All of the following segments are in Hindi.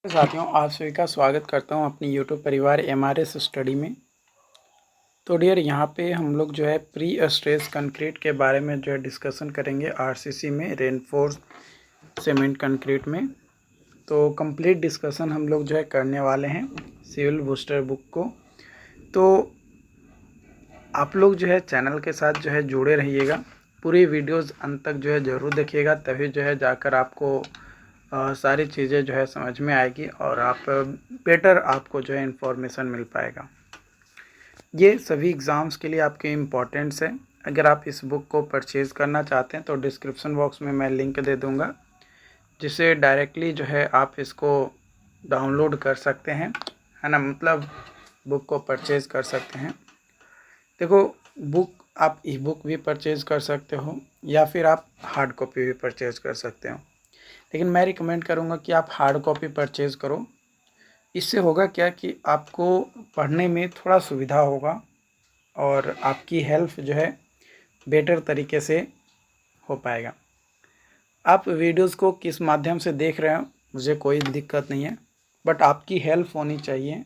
साथियों, आप सभी का स्वागत करता हूं अपनी यूट्यूब परिवार एमआरएस स्टडी में। तो डियर, यहाँ पे हम लोग जो है प्री स्ट्रेस कंक्रीट के बारे में जो है डिस्कशन करेंगे आरसीसी में, रेनफोर्स सीमेंट कंक्रीट में। तो कंप्लीट डिस्कशन हम लोग जो है करने वाले हैं सिविल बूस्टर बुक को। तो आप लोग जो है चैनल के साथ जो है जुड़े रहिएगा, पूरी वीडियोज़ अंत तक जो है ज़रूर देखिएगा, तभी जो है जाकर आपको सारी चीज़ें जो है समझ में आएगी और आप बेटर आपको जो है इन्फॉर्मेशन मिल पाएगा। ये सभी एग्ज़ाम्स के लिए आपके इम्पोर्टेंट्स है। अगर आप इस बुक को परचेज़ करना चाहते हैं तो डिस्क्रिप्शन बॉक्स में मैं लिंक दे दूँगा, जिससे डायरेक्टली जो है आप इसको डाउनलोड कर सकते हैं, है ना। मतलब बुक को परचेज़ कर सकते हैं। देखो, बुक आप ई बुक भी परचेज़ कर सकते हो या फिर आप हार्ड कॉपी भी परचेज़ कर सकते हो, लेकिन मैं रिकमेंड करूँगा कि आप हार्ड कॉपी परचेज़ करो। इससे होगा क्या कि आपको पढ़ने में थोड़ा सुविधा होगा और आपकी हेल्प जो है बेटर तरीके से हो पाएगा। आप वीडियोस को किस माध्यम से देख रहे हो मुझे कोई दिक्कत नहीं है, बट आपकी हेल्प होनी चाहिए,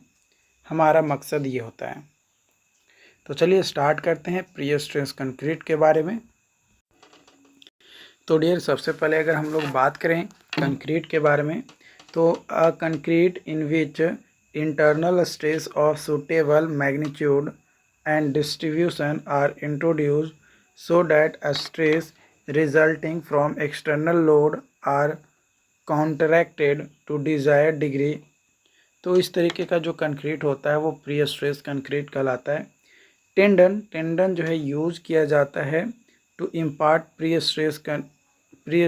हमारा मकसद ये होता है। तो चलिए स्टार्ट करते हैं प्री स्ट्रेस कंक्रीट के बारे में। तो डियर, सबसे पहले अगर हम लोग बात करें कंक्रीट के बारे में, तो concrete in which internal stress of suitable magnitude and distribution are introduced so that a stress resulting from external load are counteracted to desired degree. तो इस तरीके का जो कंक्रीट होता है वो प्री स्ट्रेस कंक्रीट कहलाता है। टेंडन जो है यूज किया जाता है to impart pre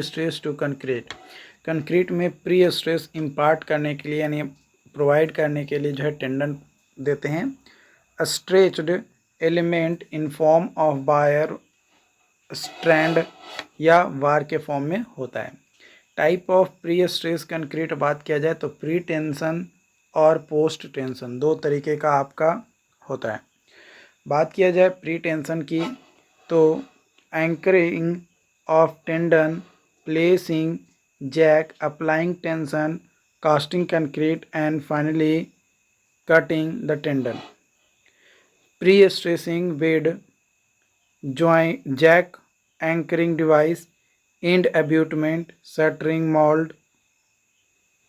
stress to concrete. Concrete में प्री स्ट्रेस इम्पार्ट करने के लिए यानी प्रोवाइड करने के लिए जो है टेंडन देते हैं। Stretched element in form of wire, strand या वार के फॉर्म में होता है। Type of pre stress concrete बात किया जाए तो प्री टेंशन और पोस्ट टेंशन दो तरीके का आपका होता है। बात किया जाए प्री टेंशन की तो anchoring of tendon, placing jack, applying tension, casting concrete and finally cutting the tendon. Pre stressing bed, joint, jack, anchoring device, and abutment, shuttering mould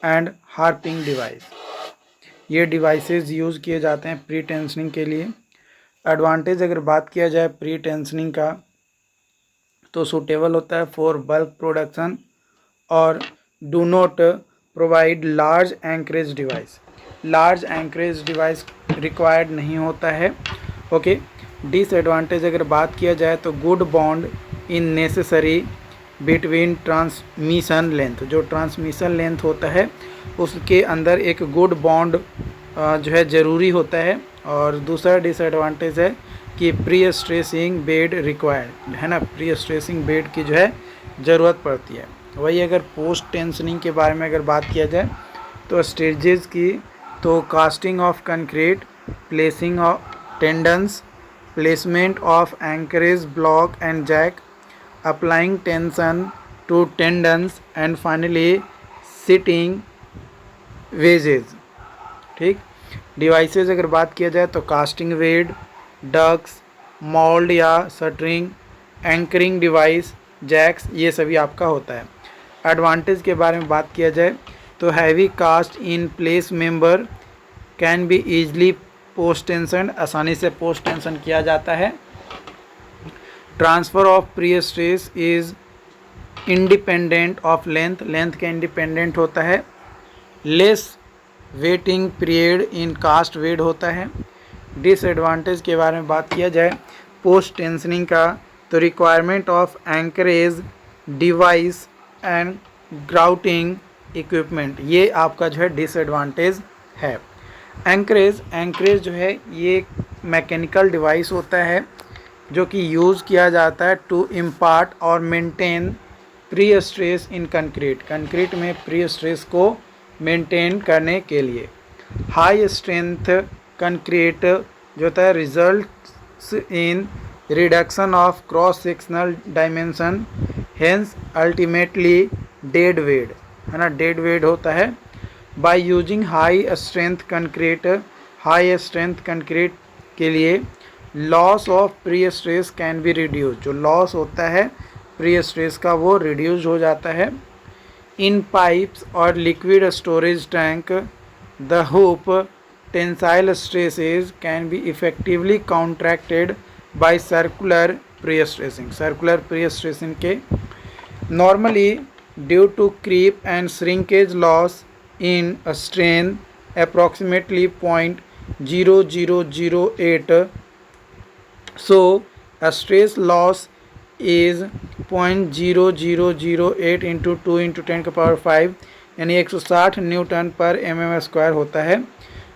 and harping device, ये डिवाइसेस यूज़ किए जाते हैं प्री टेंशनिंग के लिए। एडवांटेज अगर बात किया जाए प्री टेंशनिंग का तो सूटेबल होता है फॉर बल्क प्रोडक्शन और do not provide large anchorage device. Large anchorage device required नहीं होता है। ओके। डिसएडवांटेज अगर बात किया जाए तो good bond in necessary between transmission length, जो ट्रांसमिशन लेंथ होता है उसके अंदर एक गुड बॉन्ड जो है ज़रूरी होता है। और दूसरा डिसएडवांटेज है कि प्री स्ट्रेसिंग बेड रिक्वायर्ड, है ना, प्री स्ट्रेसिंग बेड की जो है ज़रूरत पड़ती है। वही अगर पोस्ट टेंशनिंग के बारे में अगर बात किया जाए तो स्टेजेस की, तो casting of concrete, placing of tendons, placement of anchorage block and jack, applying tension to tendons and finally seating wedges. ठीक। डिवाइसेस अगर बात किया जाए तो कास्टिंग वेड, डक्स, मोल्ड या शटरिंग, एंकरिंग डिवाइस, जैक्स, ये सभी आपका होता है। एडवांटेज के बारे में बात किया जाए तो heavy cast in place member can be easily post tension, आसानी से पोस्ट टेंशन किया जाता है। Transfer of pre stress is independent of length, length के इंडिपेंडेंट होता है। Less waiting period in cast वेड होता है। डिसएडवांटेज के बारे में बात किया जाए पोस्ट टेंशनिंग का तो requirement of anchorage device and grouting equipment, ये आपका जो है डिसएडवांटेज है। एंकरेज जो है ये मैकेनिकल डिवाइस होता है जो कि यूज़ किया जाता है टू इम्पार्ट और maintain pre stress in concrete में प्री स्ट्रेस को मेंटेन करने के लिए। हाई स्ट्रेंथ कंक्रीट जो होता है results in reduction of cross sectional dimension, hence ultimately dead weight, है ना, डेड वेट होता है। By using high strength concrete के लिए loss of pre stress can be reduce, जो लॉस होता है प्री स्ट्रेस का वो रिड्यूस हो जाता है। इन पाइप्स और liquid storage tank the hoop tensile stresses can be effectively counteracted by circular pre stressing के normally due to creep and shrinkage loss in a strain approximately 0.0008, so a stress loss is 0.0008 into 2 into 10 के पावर 5 यानी 160 न्यूटन पर mm स्क्वायर होता है,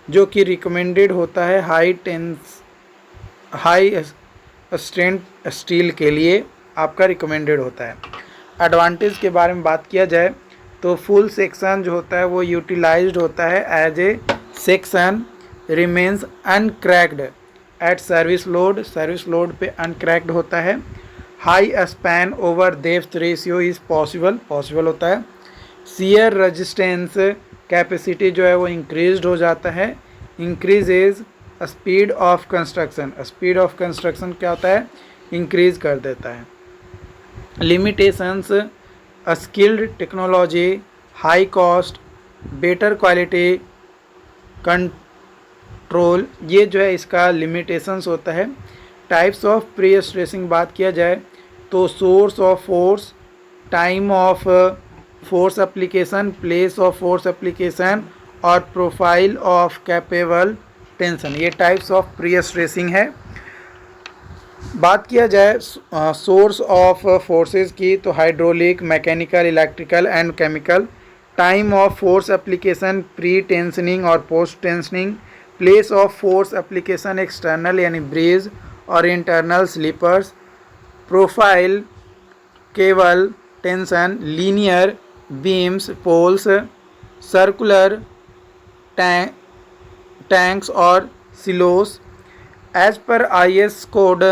जो कि रिकमेंडेड होता है हाई स्ट्रेंथ स्टील के लिए आपका रिकमेंडेड होता है। एडवांटेज के बारे में बात किया जाए तो फुल सेक्शन जो होता है वो यूटिलाइज्ड होता है as a section remains uncracked at service load पे अनक्रैक्ड होता है। High span over depth ratio is possible होता है। शियर रेजिस्टेंस कैपेसिटी जो है वो इंक्रीज्ड हो जाता है। इंक्रीजेज स्पीड ऑफ कंस्ट्रक्शन क्या होता है, इंक्रीज कर देता है। Limitations skilled technology, high cost, better quality control, ये जो है इसका लिमिटेशंस होता है। टाइप्स ऑफ प्री स्ट्रेसिंग बात किया जाए तो source of force, time of force application, place of force application और प्रोफाइल ऑफ कैपेबल टेंशन, ये टाइप्स ऑफ प्री स्ट्रेसिंग है। बात किया जाए सोर्स ऑफ फोर्सेस की तो hydraulic, mechanical, electrical and chemical. Time of force application pre tensioning और post tensioning. Place of force application external यानी ब्रेज और internal sleepers. Profile cable tension, linear beams, poles, circular tanks और silos. As per IS code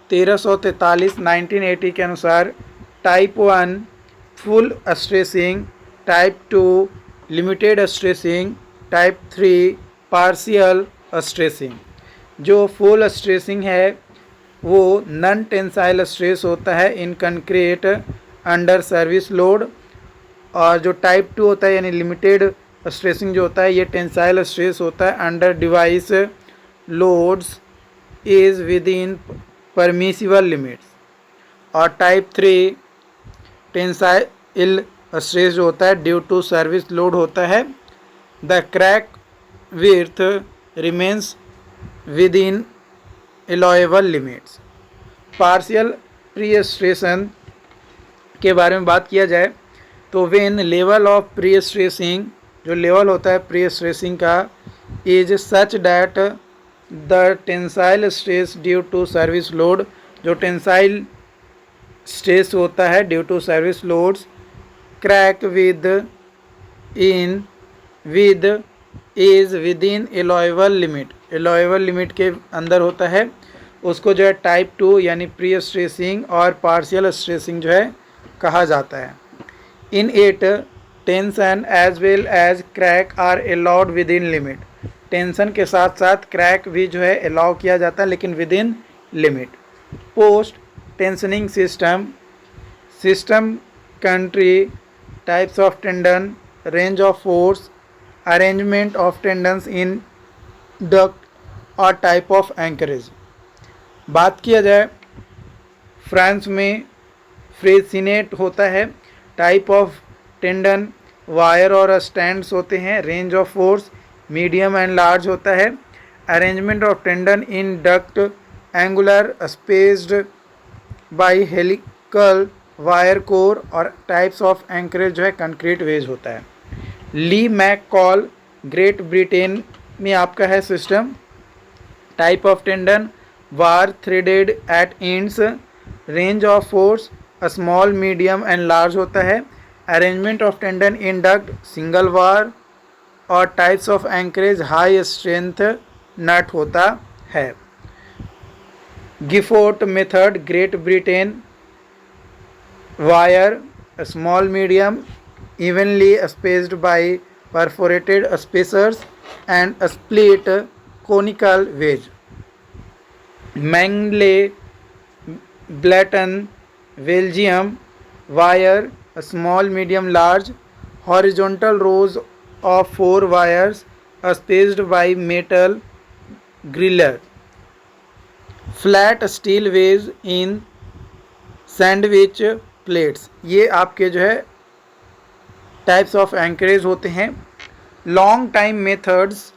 1343 1980 के अनुसार type 1 full stressing, type 2 limited stressing, type 3 partial stressing. जो फुल स्ट्रेसिंग है वो नॉन टेंसाइल स्ट्रेस होता है in concrete under service load, और जो टाइप 2 होता है यानी लिमिटेड स्ट्रेसिंग जो होता है ये टेंसाइल स्ट्रेस होता है under device loads is within permissible limits. और टाइप 3 टेंसाइल स्ट्रेस जो होता है ड्यू टू सर्विस लोड होता है। The crack width remains within allowable limits. Partial pre stressing के बारे में बात किया जाए तो when level of pre stressing, जो लेवल होता है प्री स्ट्रेसिंग का, is such that the tensile stress due to service load, जो टेंसाइल स्ट्रेस होता है due to service loads, crack with is within allowable limit के अंदर होता है, उसको जो है टाइप 2 यानी प्री स्ट्रेसिंग और पार्शियल स्ट्रेसिंग जो है कहा जाता है। In it tension as well as crack are allowed within limit. Tension के साथ साथ क्रैक भी जो है अलाउ किया जाता है लेकिन within limit. Post tensioning system country, types of tendon, range of force, arrangement of tendons in duct और टाइप ऑफ एंकरेज। बात किया जाए फ्रांस में फ्रेसिनेट होता है। टाइप ऑफ टेंडन वायर और स्टैंड्स होते हैं। Range of force medium and large होता है। Arrangement of tendon in duct angular spaced by helical wire core, और टाइप्स ऑफ एंकरेज जो है कंक्रीट वेज होता है। ली मैक कॉल ग्रेट ब्रिटेन में आपका है system. Type of tendon bar threaded at ends. Range of force small, medium and large होता है। Arrangement of tendon in duct single bar, और types of anchorage high strength nut होता है। Gifford method Great Britain, wire small medium evenly spaced by perforated spacers and split conical wedge. Mangle, Blaton, Belgium wire, a small, medium, large, horizontal rows of 4 wires spaced by metal griller. Flat steel wedge in sandwich plates. ये आपके जो है टाइप्स ऑफ एंकरेज होते हैं। लॉन्ग टाइम मेथड्स,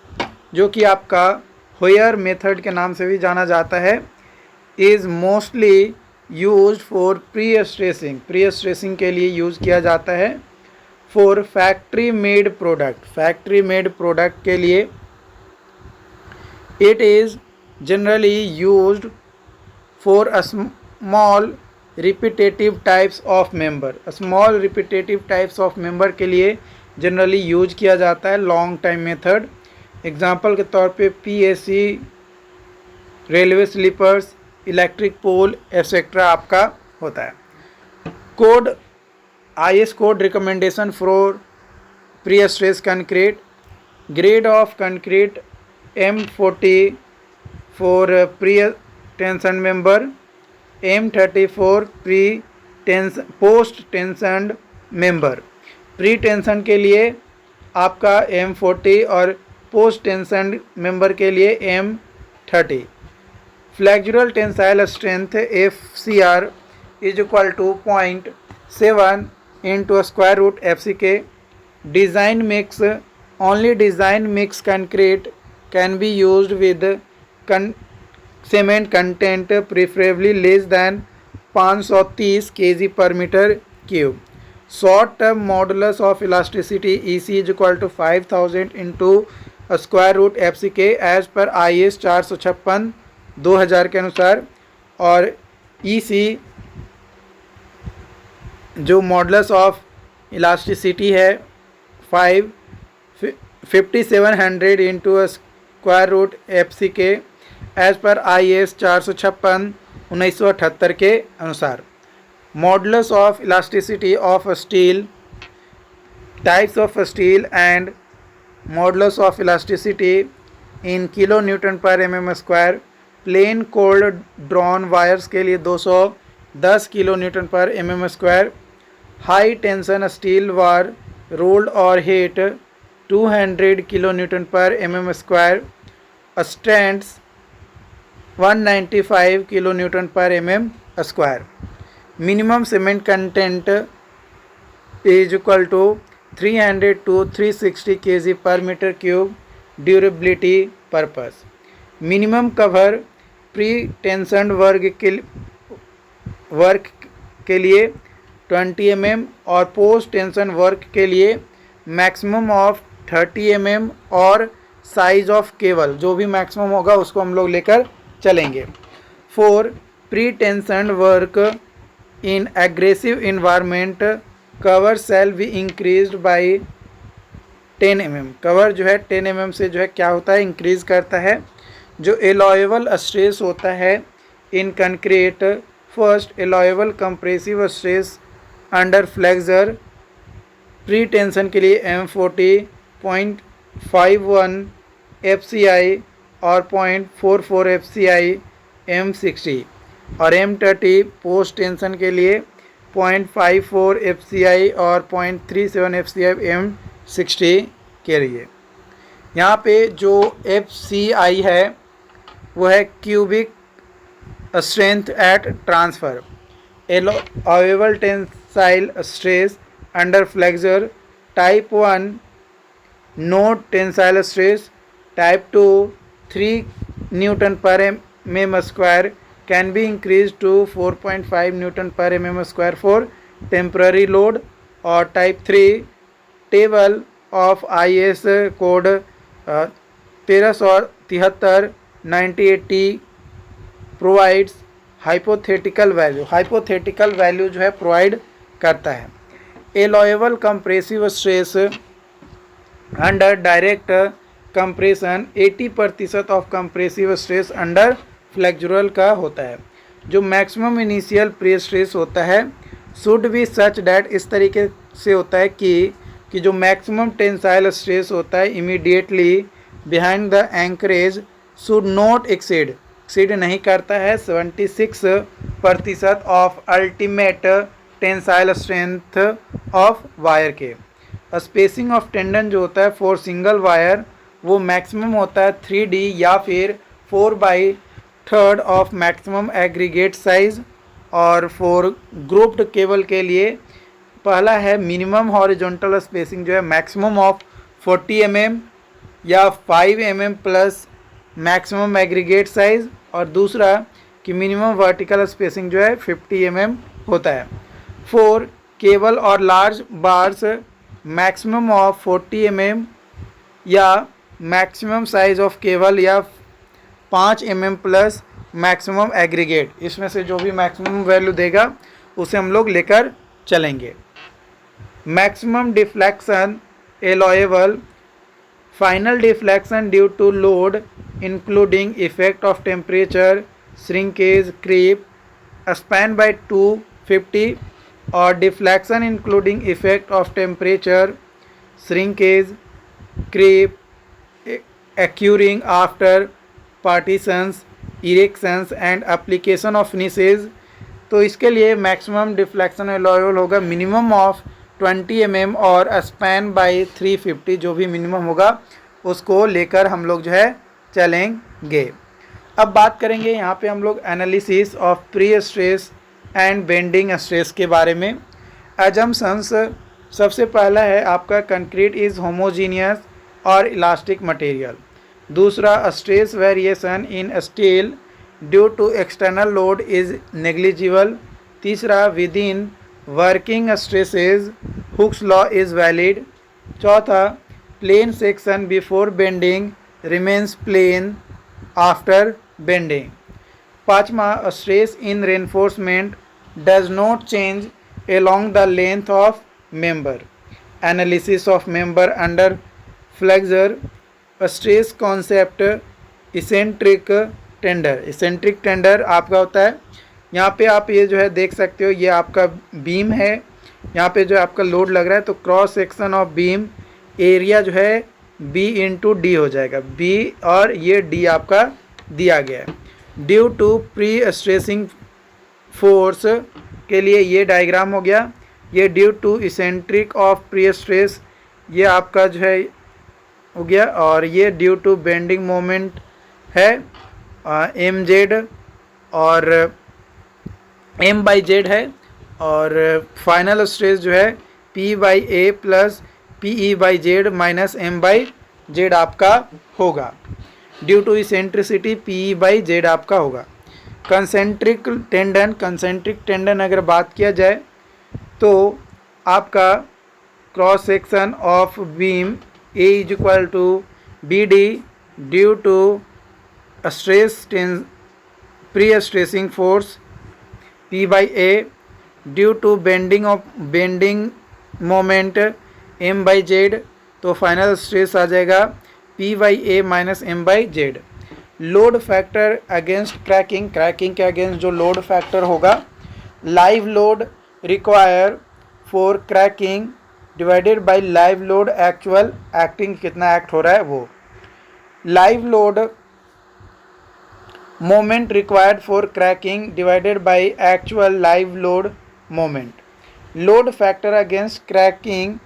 जो कि आपका होयर मेथड के नाम से भी जाना जाता है, is mostly used for pre stressing. Pre stressing के लिए यूज़ किया जाता है। For factory made product, factory made product के लिए it is generally used for a small repetitive types of member. Small repetitive types of member के लिए जनरली यूज किया जाता है लॉन्ग टाइम मेथड। एग्जांपल के तौर पे PSC, railway sleepers, electric pole etcetera आपका होता है। Code, IS code recommendation for pre stress concrete. Grade of concrete M40 for pre tension member, M30 for post tension member. Pre tension के लिए आपका M40 और पोस्ट टेंशन मेंबर के लिए M30। Flexural tensile strength FCR is equal to 0.7 into square root FCK। Design mix, only design mix concrete can be used with cement content preferably less than 530 kg per meter cube. Short term modulus of elasticity EC is equal to 5000 into a square root FCK as per IS 456 2000 के अनुसार। और EC जो मॉडुलस ऑफ इलास्टिसिटी है 5700 into square root FCK as per IS 456 1978 के अनुसार। Modulus of elasticity of steel, types of steel and modulus of elasticity in kilo newton per mm square. Plain cold drawn wires के लिए 210 kilo newton per mm square. High tension steel bar rolled और heat 200 kilo newton per mm square. Strands 195 kilo newton per mm square. Minimum cement content is equal to 300 to 360 kg per metre cube. Durability purpose. Minimum cover pre tension work के लिए 20 mm और पोस्ट टेंशन वर्क के लिए मैक्सिमम ऑफ 30 mm और साइज ऑफ केबल जो भी मैक्सिमम होगा उसको हम लोग लेकर चलेंगे। For pre tension work in aggressive environment cover shall be increased by 10 mm। Cover जो है 10 mm से जो है क्या होता है, इंक्रीज करता है। जो एलॉयबल स्ट्रेस होता है in concrete, first allowable compressive stress under flexure pre tension के लिए M40 0.51 FCI और 0.44 FCI M60 और M30 पोस्ट टेंशन के लिए 0.54 FCI और 0.37 FCI M60 के लिए। यहाँ पे जो FCI है वो है cubic strength at transfer. Allowable tensile stress under flexure. Type 1 no tensile stress. Type 2 3 newton per mm square can be increase to 4.5 newton per mm square for temporary load. और type 3 table of IS code 1373 1980 provides hypothetical value. Hypothetical value जो है प्रोवाइड करता है। Allowable compressive stress under direct compression 80% of compressive stress under flexural का होता है। जो मैक्सिमम इनिशियल प्री स्ट्रेस होता है शुड बी सच डैट, इस तरीके से होता है कि कि जो मैक्सिमम टेंसाइल स्ट्रेस होता है immediately behind the anchorage should not exceed नहीं करता है 76% of ultimate tensile strength of wire के। स्पेसिंग ऑफ टेंडन जो होता है फॉर सिंगल वायर वो मैक्सिमम होता है 3D या फिर 4/3 ऑफ मैक्सिमम एग्रीगेट साइज। और फॉर ग्रुप्ड केबल के लिए पहला है मिनिमम हॉरिजॉन्टल स्पेसिंग जो है मैक्सिमम ऑफ 40 mm या 5 mm plus maximum aggregate size, और दूसरा कि मिनिमम वर्टिकल स्पेसिंग जो है 50 mm होता है। फॉर केबल और large bars maximum of 40 mm या मैक्सिमम साइज ऑफ केबल या 5 mm प्लस मैक्सिमम एग्रीगेट, इसमें से जो भी मैक्सिमम वैल्यू देगा उसे हम लोग लेकर चलेंगे। Maximum deflection allowable final deflection due to load including effect of temperature shrinkage creep span by 250 और deflection including effect of temperature shrinkage creep occurring after partitions, erections and application of finishes। तो इसके लिए मैक्सिमम डिफ्लेक्शन एलोएबल होगा मिनिमम ऑफ 20 mm और स्पैन बाय 350, जो भी मिनिमम होगा उसको लेकर हम लोग जो है चलेंगे। अब बात करेंगे यहाँ पे हम लोग analysis of pre stress and bending stress के बारे में। एजम्पशंस सबसे पहला है आपका कंक्रीट इज़ होमोजीनियस और इलास्टिक मटेरियल। दूसरा stress variation in steel due to external load is negligible. तीसरा within working stresses Hooke's law is valid. चौथा plane section before bending remains plane after bending. पाँचवा stress in reinforcement does not change along the length of member। Analysis of member under flexor stress concept eccentric tender आपका होता है। यहाँ पे आप ये जो है देख सकते हो, ये आपका बीम है, यहाँ पे जो आपका लोड लग रहा है तो cross section of beam area जो है B इंटू डी हो जाएगा, B और ये D आपका दिया गया है। Due to pre stressing force के लिए ये डायग्राम हो गया। ये due to eccentric of pre stress ये आपका जो है हो गया, और ये ड्यू टू बेंडिंग मोमेंट है mz और m/z है, और फाइनल स्ट्रेस जो है P/A plus PE/z minus m/z आपका होगा। ड्यू टू इसेंट्रिसिटी PE/z आपका होगा। कंसेंट्रिक टेंडन अगर बात किया जाए तो आपका cross section of beam A is equal to BD due to stress pre stressing force P/A due to bending moment m/z, तो फाइनल स्ट्रेस आ जाएगा P/A minus m/z। Load factor against cracking के अगेंस्ट जो लोड फैक्टर होगा live load require for cracking divided by live load actual acting, कितना एक्ट हो रहा है वो। Live load moment required for cracking divided by actual live load moment. Load factor against cracking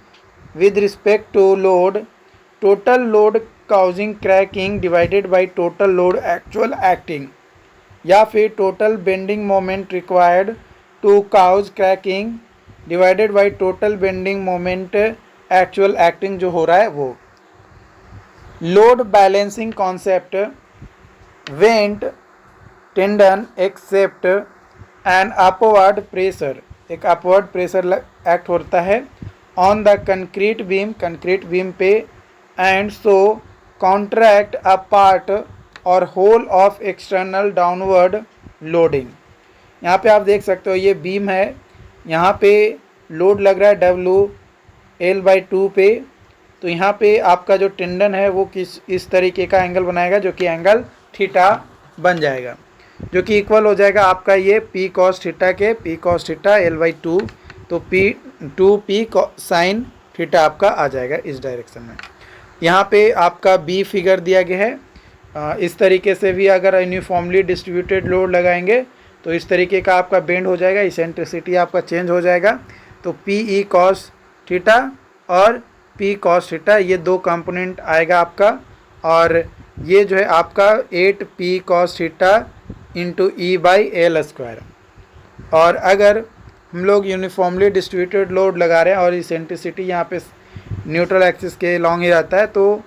with respect to load total load causing cracking divided by total load actual acting, या फिर total bending moment required to cause cracking divided by total bending moment actual acting जो हो रहा है वो। load balancing concept vent tendon except an upward pressure, एक upward pressure act होता है on the concrete beam पे and so contract a part और whole of external downward loading. यहाँ पे आप देख सकते हो ये बीम है, यहाँ पे लोड लग रहा है WL/2 पे, तो यहाँ पे आपका जो टेंडन है वो इस तरीके का एंगल बनाएगा जो कि एंगल थीटा बन जाएगा, जो कि इक्वल हो जाएगा आपका ये P cos थीटा के, P cos थीटा L/2, तो P 2P sin थीटा आपका आ जाएगा इस डायरेक्शन में। यहाँ पे आपका बी फिगर दिया गया है। इस तरीके से भी अगर यूनिफॉर्मली डिस्ट्रीब्यूटेड लोड लगाएंगे तो इस तरीके का आपका बेंड हो जाएगा, इसेंट्रिसिटी आपका चेंज हो जाएगा। तो पी ई कॉस थीटा और पी कॉस थीटा ये दो कंपोनेंट आएगा आपका, और ये जो है आपका 8 P cos theta into E by L square. और अगर हम लोग यूनिफॉर्मली डिस्ट्रीब्यूटेड लोड लगा रहे हैं और इसेंट्रिसिटी यहाँ पे न्यूट्रल एक्सिस के लॉन्ग ही रहता है, तो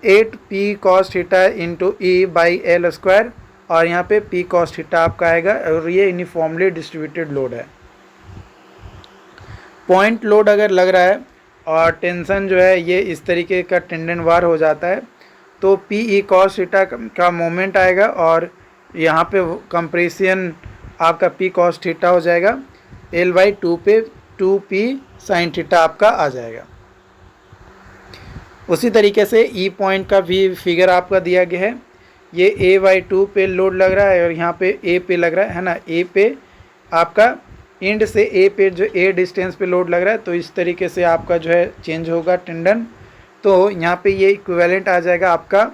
8 P cos theta into E by L square, और यहाँ पे पी कॉस थीटा आपका आएगा, और ये यूनिफॉर्मली डिस्ट्रीब्यूटेड लोड है। पॉइंट लोड अगर लग रहा है और टेंशन जो है ये इस तरीके का टेंडेंट वार हो जाता है, तो पी ई कॉस थीटा का मोमेंट आएगा, और यहाँ पे कंप्रेशन आपका पी कॉस थीटा हो जाएगा, एल बाई 2 पे 2 पी साइन थीटा आपका आ जाएगा। उसी तरीके से ई पॉइंट का भी फिगर आपका दिया गया है। ये ए बाई 2 पे लोड लग रहा है और यहाँ पे ए पे लग रहा है ना, ए पे आपका एंड से ए पे जो ए डिस्टेंस पे लोड लग रहा है, तो इस तरीके से आपका जो है चेंज होगा टेंडन। तो यहाँ पे ये इक्विवेलेंट आ जाएगा आपका,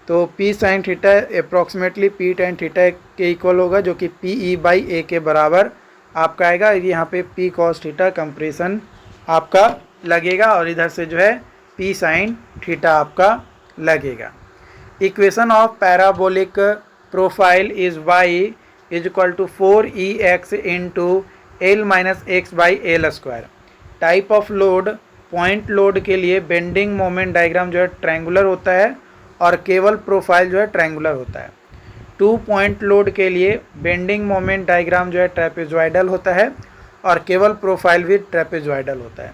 तो P sine theta approximately P tan theta के इक्वल होगा, जो कि पी ई बाई ए के बराबर आपका आएगा। यहाँ पे पी कॉस थीटा कंप्रेशन आपका लगेगा, और इधर से जो है पी साइन थीटा आपका लगेगा। Equation of parabolic profile is y is equal to 4EX into L minus x by L square. Type of load, point load के लिए बेंडिंग मोमेंट डायग्राम जो है ट्रायंगुलर होता है, और केवल प्रोफाइल जो है ट्रायंगुलर होता है। 2 पॉइंट लोड के लिए बेंडिंग मोमेंट डायग्राम जो है ट्रेपेजॉइडल होता है, और केवल प्रोफाइल भी ट्रेपेजॉइडल होता है।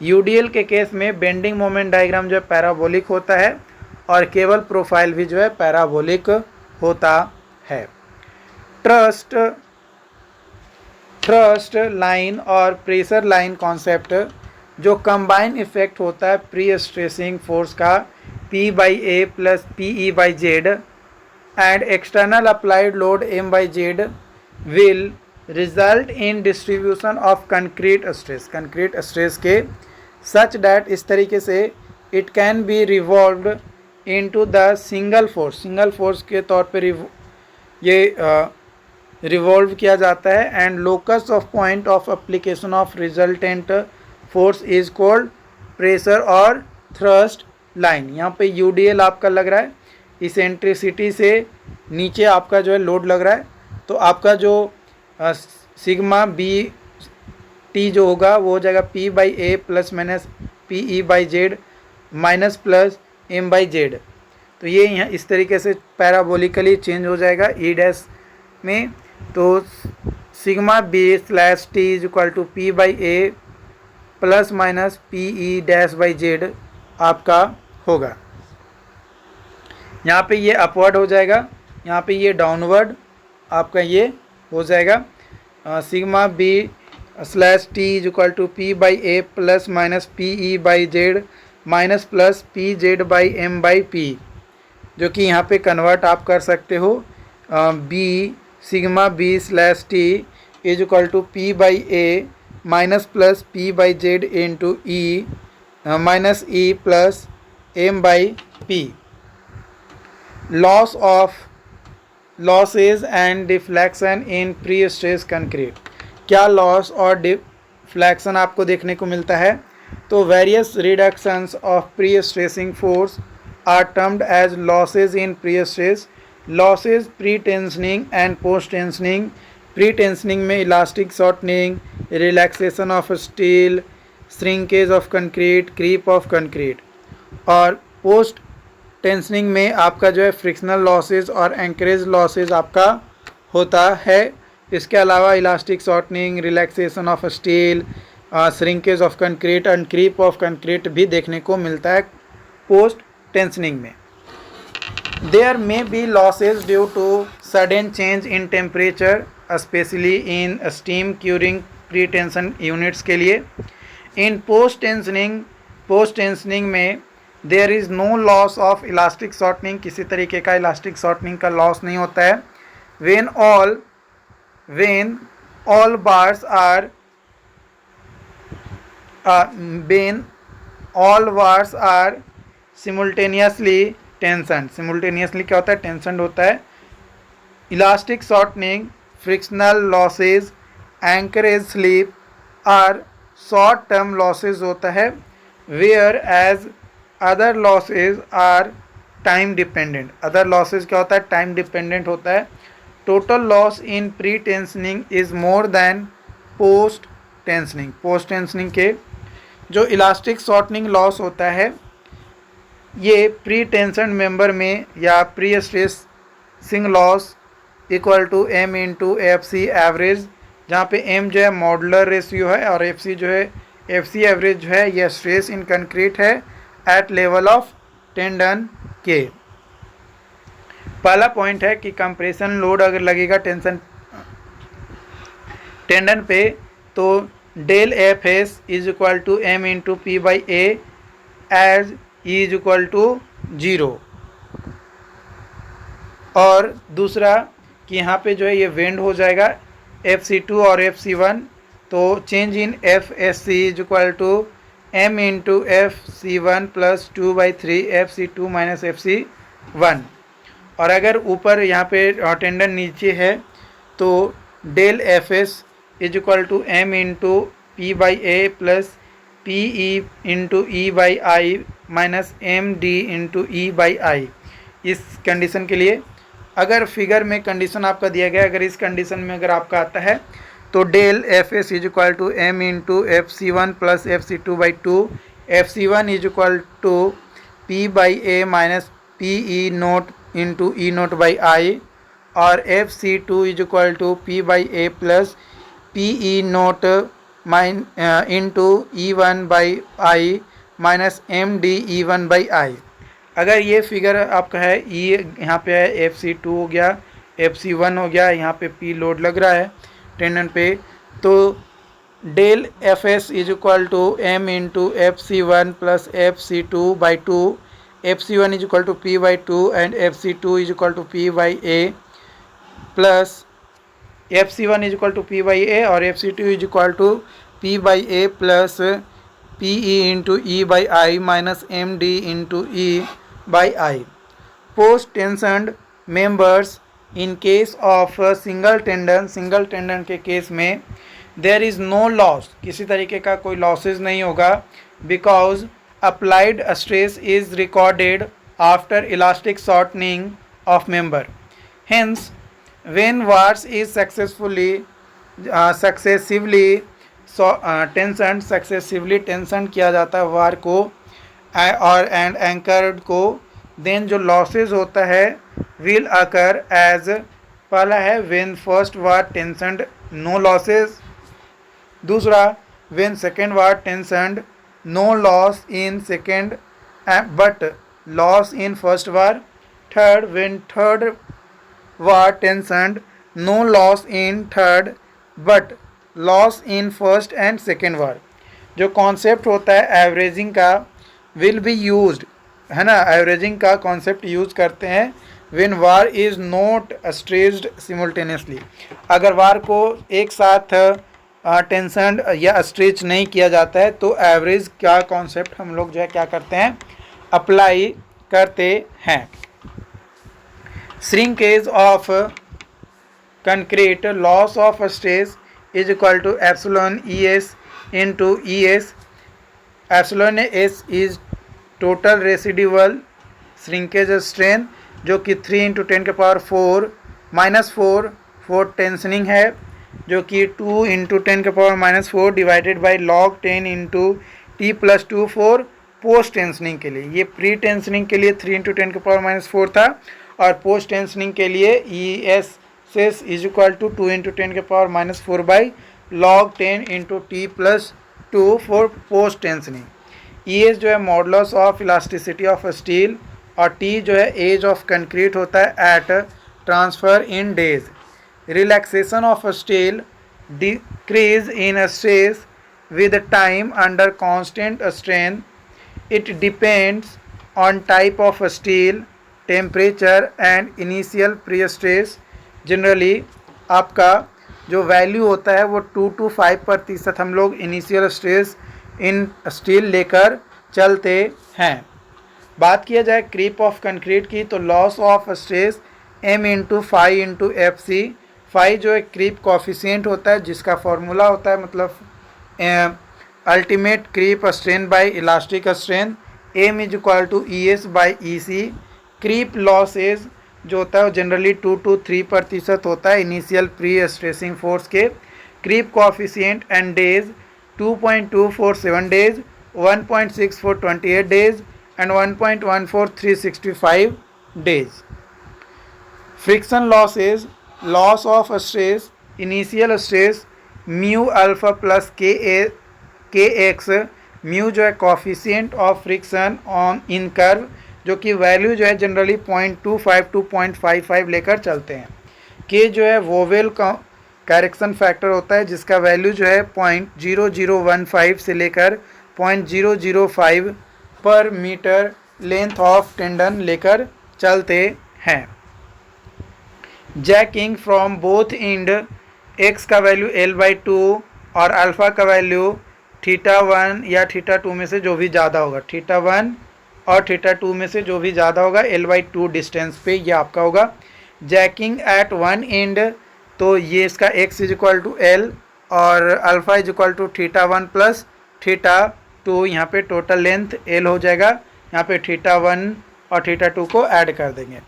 यूडीएल के केस में बेंडिंग मोमेंट डायग्राम जो है पैराबोलिक होता है, और केवल प्रोफाइल भी जो है पैराबोलिक होता है। थ्रस्ट लाइन और प्रेशर लाइन कॉन्सेप्ट जो कंबाइन इफेक्ट होता है प्री स्ट्रेसिंग फोर्स का P by A plus P e by Z and external applied load M by Z will result in distribution of concrete stress के सच डैट इस तरीके से it can be revolved into the single force के तौर पे ये रिवॉल्व किया जाता है, and locus of point of application of resultant force is called pressure और थ्रस्ट लाइन। यहाँ पे यूडीएल आपका लग रहा है, इसेंट्रिसिटी से नीचे आपका जो है लोड लग रहा है, तो आपका जो सिग्मा बी टी जो होगा वो हो जाएगा P by A plus minus P e by Z minus plus M by Z. तो ये यहाँ इस तरीके से पैराबोलिकली चेंज हो जाएगा ई डैश में। तो sigma b slash t is equal to P by A plus minus P e dash by Z आपका होगा। यहाँ पे ये अपवर्ड हो जाएगा, यहाँ पे ये डाउनवर्ड आपका ये हो जाएगा। Sigma b slash t is equal to P by A plus minus P e by Z minus plus P Z by M by P, जो कि यहाँ पे कन्वर्ट आप कर सकते हो। B sigma b slash t is equal to P by A minus plus P by Z into e minus e plus M by P. Losses and deflection in pre stress concrete. क्या लॉस और डिफ्लेक्शन आपको देखने को मिलता है? तो various reductions of pre stressing force are termed as losses in pre stress. Losses pre tensioning and post tensioning. Pre tensioning में elastic shortening, relaxation of steel, shrinkage of concrete, creep of concrete. और पोस्ट टेंशनिंग में आपका जो है फ्रिक्शनल लॉसेज और एंकरेज लॉसेज आपका होता है। इसके अलावा elastic shortening, relaxation of steel, shrinkage of concrete and creep of concrete भी देखने को मिलता है पोस्ट टेंशनिंग में। There may be losses due to sudden change in temperature, specially in steam curing pre tension units के लिए। इन पोस्ट टेंशनिंग में there is no loss of elastic shortening, किसी तरीके का इलास्टिक शॉर्टनिंग का लॉस नहीं होता है। when all bars are when all bars are simultaneously tensioned. simultaneously क्या होता है? टेंशन होता है. Elastic shortening, frictional losses, anchorage slip are short term losses होता है, whereas other losses are time dependent. Other losses क्या होता है? टाइम डिपेंडेंट होता है. Total loss in pre tensioning is more than post tensioning. Post tensioning के जो इलास्टिक शॉर्टनिंग लॉस होता है ये प्री टेंशन मेंबर में या pre stressing loss equal to M into F c average, जहाँ पे एम जो है मॉडुलर रेशियो है और एफ सी जो है एफ सी एवरेज जो है यह स्ट्रेस इन कंक्रीट है एट लेवल ऑफ टेंडन के. पहला पॉइंट है कि कंप्रेशन लोड अगर लगेगा टेंडन पे तो del F S is equal to M into P by A as e is equal to 0. और दूसरा कि यहाँ पे जो है ये वेंड हो जाएगा FC2 और FC1, तो change in FSC is equal to M into FC1 plus 2/3 FC2 minus FC1. और अगर ऊपर यहाँ पे टेंडन नीचे है तो del FS is equal to M into P/A plus PE into E/I minus MD into E/I. इस कंडीशन के लिए अगर फिगर में कंडीशन आपका दिया गया, अगर इस कंडीशन में अगर आपका आता है तो del F S is equal to M into F C one plus F C two by two, F C one is equal to P by A minus P E naught into E naught by I, और F C two is equal to P by A plus P E naught into E one by I minus M D E one by I. अगर ये फिगर आपका है ई यहाँ पे है FC2 हो गया, FC1 हो गया, यहाँ पे P लोड लग रहा है टेंडन पे, तो del FS is equal to M into FC1 plus FC2 by two, FC1 is equal to P by two and FC2 is equal to P by A plus FC1 is equal to P by A और FC2 is equal to P by A plus PE into E by I minus MD into E by I. Post tensioned members in case of single tendon के केस में there is no loss, किसी तरीके का कोई losses नहीं होगा, because applied stress is recorded after elastic shortening of member. Hence when VARS is successively tensioned किया जाता है वार को और एंड एंकर्ड को, देन जो लॉसेस होता है विल अकर एज, पहला है when first bar tensioned no losses, दूसरा when second bar tensioned no loss in second but loss in first bar, third when third bar tensioned no loss in third but loss in first and second bar. जो कॉन्सेप्ट होता है एवरेजिंग का विल बी यूज्ड, है ना, एवरेजिंग का कॉन्सेप्ट यूज करते हैं when bar is not stressed simultaneously. अगर वार को एक साथ टेंशन या स्ट्रेच नहीं किया जाता है तो एवरेज का कॉन्सेप्ट हम लोग जो है क्या करते हैं, अप्लाई करते हैं. Shrinkage of concrete, loss of stress is equal to epsilon e s into e s. Epsilon s is total residual shrinkage strain, जो कि 3 इंटू 10 के पावर 4 माइनस 4 टेंशनिंग है, जो कि 2 इंटू 10 के power minus 4 divided by log 10 into t plus 2 4 post tensioning के लिए. ये प्री टेंशनिंग के लिए 3 इंटू 10 के पावर माइनस 4 था और पोस्ट टेंशनिंग के लिए e s s is equal to 2 into 10 के power minus 4 by log 10 into t plus 2 for post tensioning. E s जो है modulus of elasticity of steel और टी जो है एज ऑफ कंक्रीट होता है at transfer in days. Relaxation of steel, decrease in stress with time under constant strain. It depends on type of steel, temperature and initial pre stress. Generally आपका जो वैल्यू होता है वो 2 to 5% हम लोग इनिशियल स्ट्रेस इन स्टील लेकर चलते हैं। बात किया जाए क्रीप ऑफ कंक्रीट की, तो loss of stress m into phi into F c. Phi जो है क्रीप कॉफिशिएंट होता है, जिसका फॉर्मूला होता है मतलब ultimate creep strain by elastic strain, m is equal to e s by e c. Creep losses जो होता है वो जनरली 2 to 3% होता है इनिशियल प्री स्ट्रेसिंग फोर्स के। Creep coefficient and days 2.247 days, 1.64 28 days and 1.14 365 days. Friction losses, loss of stress, initial stress mu alpha plus kx, mu जो है coefficient of friction on in curve, जो कि वैल्यू जो है जनरली 0.25 to 0.55 लेकर चलते हैं। k जो है वोवेल का करेक्शन फैक्टर होता है, जिसका वैल्यू जो है 0.0015 से लेकर 0.005 पर मीटर लेंथ ऑफ टेंडन लेकर चलते हैं। Jacking from both and, x का वैल्यू l/2 और अल्फ़ा का वैल्यू θ1 या θ2 में से जो भी ज़्यादा होगा, θ1 और θ2 में से जो भी ज़्यादा होगा l/2 डिस्टेंस पे ये आपका होगा। जैकिंग एट वन एंड, तो ये इसका x is equal to l और alpha is equal to θ1 plus θ2, यहाँ पे टोटल लेंथ l हो जाएगा, यहाँ पे θ1 और θ2 को ऐड कर देंगे।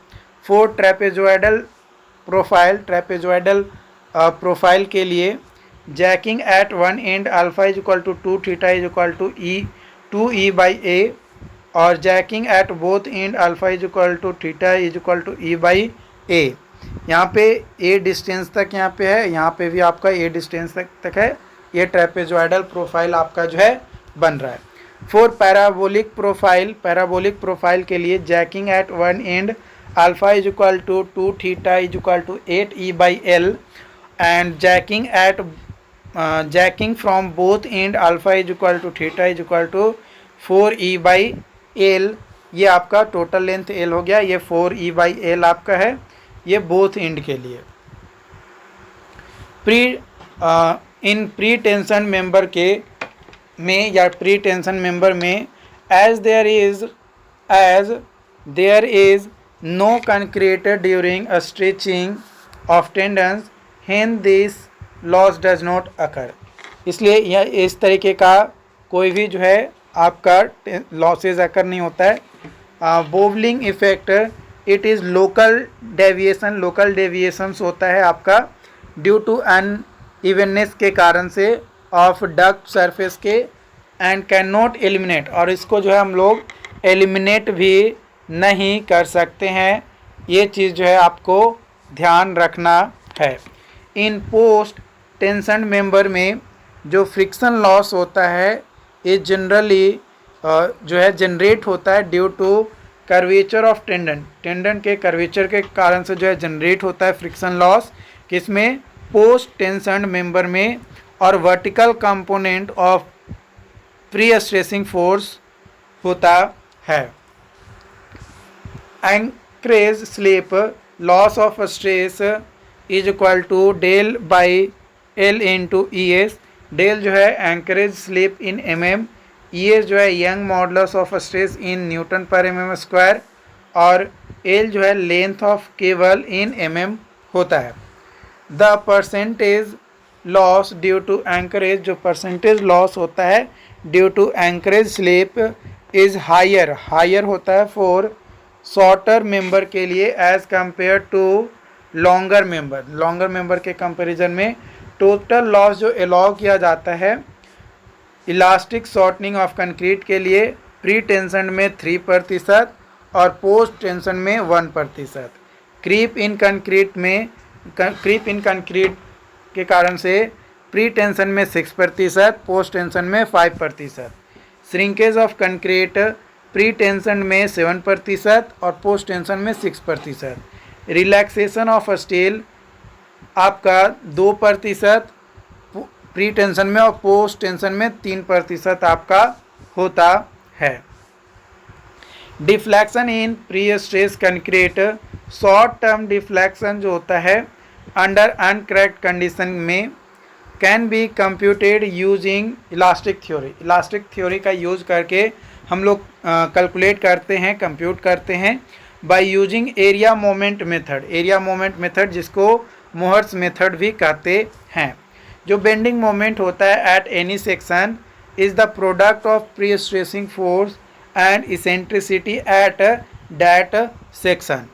4 ट्रेपेजोइडल प्रोफाइल, ट्रेपेजोइडल प्रोफाइल के लिए jacking at one end alpha is equal to 2θ is equal to E 2e by A, और jacking at both end alpha is equal to θ is equal to E by A. यहाँ पे a डिस्टेंस तक यहाँ पे है, यहाँ पे भी आपका a डिस्टेंस तक है। ये ट्रेपेजोइडल प्रोफाइल आपका जो है बन रहा है। For parabolic profile, parabolic profile के लिए jacking at one end alpha is equal to 2θ is equal to 8e by L, and jacking from both end alpha is equal to θ is equal to 4e by L. ये आपका टोटल लेंथ l हो गया, ये 4e बाई एल आपका है, ये बोथ एंड के लिए। इन प्री टेंशन मेंबर के में या प्री टेंशन मेंबर में as there is no concrete during stretching of tendons, hence this loss does not occur. इसलिए यह इस तरीके का कोई भी जो है आपका लॉसेज अकर नहीं होता है। Bowling effect, it is local deviations होता है आपका ड्यू टू अन इवननेस के कारण से ऑफ डक्ट सरफेस के, एंड कैन नॉट एलिमिनेट, और इसको जो है हम लोग एलिमिनेट भी नहीं कर सकते हैं। ये चीज़ जो है आपको ध्यान रखना है। इन पोस्ट टेंशन मेंबर में जो फ्रिक्शन लॉस होता है ये जनरली जो है जनरेट होता है due to curvature of tendon के कर्वेचर के कारण से जो है जनरेट होता है फ्रिक्शन लॉस, किसमें, पोस्ट टेंशन मेंबर में, और vertical component of pre stressing force होता है। Anchorage slip, loss of stress is equal to del by L into e s. Del जो है anchorage slip in mm, e s जो है Young modulus of stress in newton per mm square, और एल जो है length of cable in mm होता है। The percentage loss due to anchorage, जो परसेंटेज लॉस होता है due to anchorage slip is higher होता है फॉर शॉर्टर मेंबर के लिए as compare to longer member के कंपैरिजन में। टोटल लॉस जो अलाउ किया जाता है इलास्टिक शॉर्टनिंग ऑफ कंक्रीट के लिए प्री टेंशन में 3% और पोस्ट टेंशन में 1%। क्रीप इन कंक्रीट के कारण से प्री टेंशन में 6%, पोस्ट टेंशन में 5%। Shrinkage of concrete pre tension में 7% और पोस्ट टेंशन में 6%। रिलैक्सेशन ऑफ स्टील आपका 2% प्री टेंशन में और पोस्ट टेंशन में 3% आपका होता है। Deflection in pre stress concrete, short term deflection जो होता है अंडर अनक्रैक्ड कंडीशन में can be computed using elastic theory. Elastic theory का यूज़ करके हम लोग कैलकुलेट करते हैं, कंप्यूट करते हैं by using area moment method. Area moment method जिसको मोहर्स मेथड भी कहते हैं। जो बेंडिंग मोमेंट होता है at any section is the product of pre stressing force and eccentricity at that section.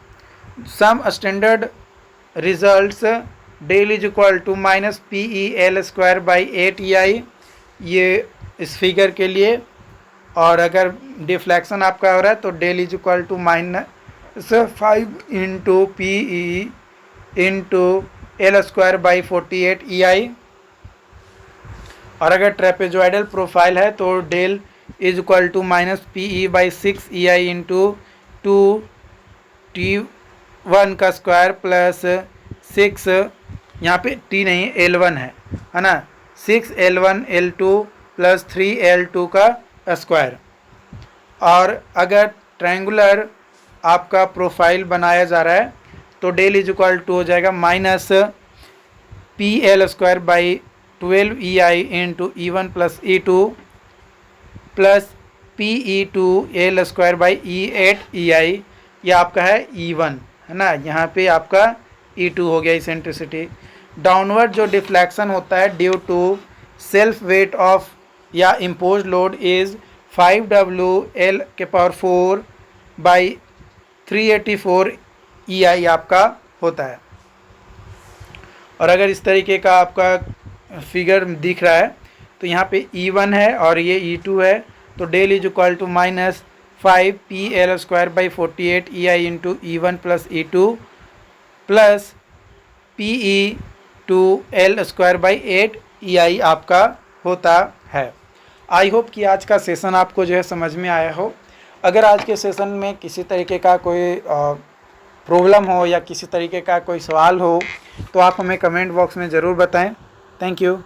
Some standard results del is equal to minus P e L square by 8 ये इस फिगर के लिए। और अगर डिफ्लेक्शन आपका हो रहा है तो del is equal to minus 5 into P e into L square by 48 और अगर ट्रेपेजॉइडल प्रोफाइल है तो del is equal to minus P e by 6 into 2t1 का स्क्वायर प्लस 6, यहाँ पे t नहीं L1 है ना, 6L1 L2 प्लस 3L2 का स्क्वायर। और अगर ट्रायंगुलर आपका प्रोफाइल बनाया जा रहा है तो डेल इज इक्वल टू हो जाएगा minus P L square by 12 into E1 plus E2 plus PE2 L square by E8 यह आपका है E1 है ना, यहाँ पे आपका E2 हो गया इसेंट्रिसिटी। डाउनवर्ड जो डिफ्लेक्शन होता है due to self weight of या impose load is 5W/4 by 384 EI आपका होता है। और अगर इस तरीके का आपका फिगर दिख रहा है तो यहाँ पे E1 है और ये E2 है, तो del is equal to minus 5PL square by 48 EI into E1 plus E2 plus PE2L square by 8 EI आपका होता है। आई होप कि आज का सेशन आपको जो है समझ में आया हो। अगर आज के सेशन में किसी तरीके का कोई प्रॉब्लम हो या किसी तरीके का कोई सवाल हो तो आप हमें कमेंट बॉक्स में ज़रूर बताएं। Thank you.